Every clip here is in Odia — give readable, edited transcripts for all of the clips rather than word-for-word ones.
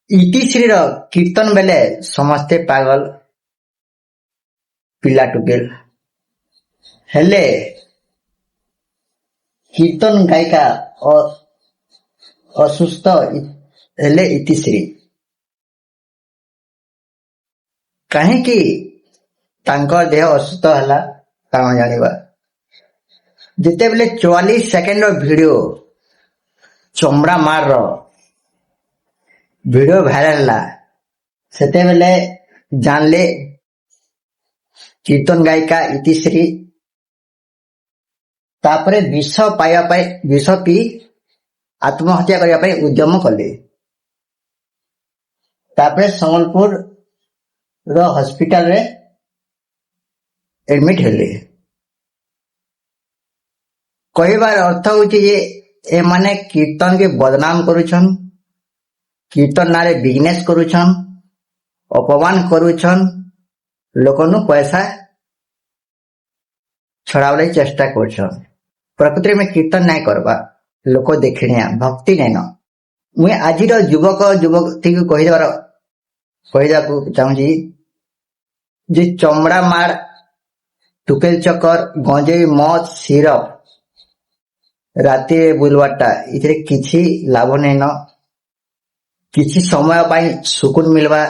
ଇତିଶ୍ରୀର କୀର୍ତ୍ତନ ବେଲେ ସମସ୍ତେ ପାଗଲ ପିଲା ଟୁକେଲ ହେଲେ କୀର୍ତ୍ତନ ଗାୟିକା ଅସୁସ୍ଥ ହେଲେ ଇତିଶ୍ରୀ। କାହିଁକି ତାଙ୍କ ଦେହ ଅସୁସ୍ଥ ହେଲା କାରଣ ଜାଣିବା। ଯେତେବେଳେ 44 ସେକେଣ୍ଡର ଭିଡିଓ ଚମଡ଼ା ମାରର ଭିଡିଓ ଭାଇରାଲ ହେଲା ସେତେବେଳେ ଜାଣିଲେ କୀର୍ତ୍ତନ ଗାୟିକା ଇତିଶ୍ରୀ ତାପରେ ବିଷ ପିଇ ଆତ୍ମହତ୍ୟା କରିବା ପାଇଁ ଉଦ୍ୟମ କଲେ। ତାପରେ ସମ୍ବଲପୁର ହସ୍ପିଟାଲରେ ଏଡମିଟ ହେଲେ। କହିବାର ଅର୍ଥ ହଉଛି ଯେ ଏମାନେ କୀର୍ତ୍ତନ କେ ବଦନାମ କରୁଛନ୍, କୀର୍ତ୍ତନ ନାଁରେ ବିଜନେସ କରୁଛନ୍, ଅପମାନ କରୁଛନ୍, ଲୋକନୁ ପଇସା ଛଡାବା ଚେଷ୍ଟା କରୁଛନ୍। ପ୍ରକୃତିରେ ଆମେ କୀର୍ତ୍ତନ ନାଇଁ କରବା, ଲୋକ ଦେଖିଣିଆ ଭକ୍ତି ନାଇଁନ। ମୁଇଁ ଆଜିର ଯୁବତୀକୁ କହିବାକୁ ଚାହୁଁଛି ଯେ ଚମଡ଼ା ମାର, ଟୁକେଲ ଚକର, ଗଞ୍ଜେଇ, ମଦ, ସିରପ ରାତିରେ ବୁଲବାଟା ଏଥିରେ କିଛି ଲାଭ ନାଇଁନ। କିଛି ସମୟ ପାଇଁ ସୁକୁନ ମିଲବା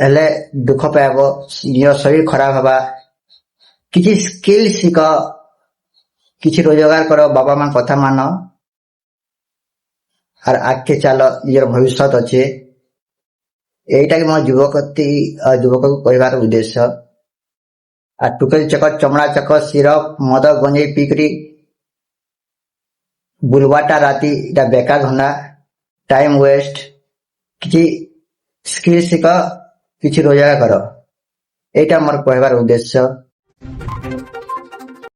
ହେଲେ ଦୁଃଖ ପାଇବ, ନିଜ ଶରୀର ଖରାପ ହେବା। କିଛି ସ୍କିଲ ଶିଖ, କିଛି ରୋଜଗାର କର, ବାପା ମା କଥା ମାନ আর ଆଗକେ ଚାଲ, ନିଜର ଭବିଷ୍ୟତ ଅଛି। এইটা ମୋ ଯୁବକକୁ କହିବାର ଉଦ୍ଦେଶ୍ୟ। আর ଟୁକେଲ ଚକର, ଚମଡ଼ା ଚକର, ସିରପ, ମଦ, ଗଞ୍ଜେଇ ପିଇକରି ବୁଲବାଟା ରାତି ଏଟା ବେକାର ଧନ୍ଦା, ଟାଇମ ୱେଷ୍ଟ। କିଛି ସ୍କିଲ ଶିଖ, କିଛି ରୋଜଗାର କର, এইটা ମୋର କହିବାର ଉଦ୍ଦେଶ୍ୟ।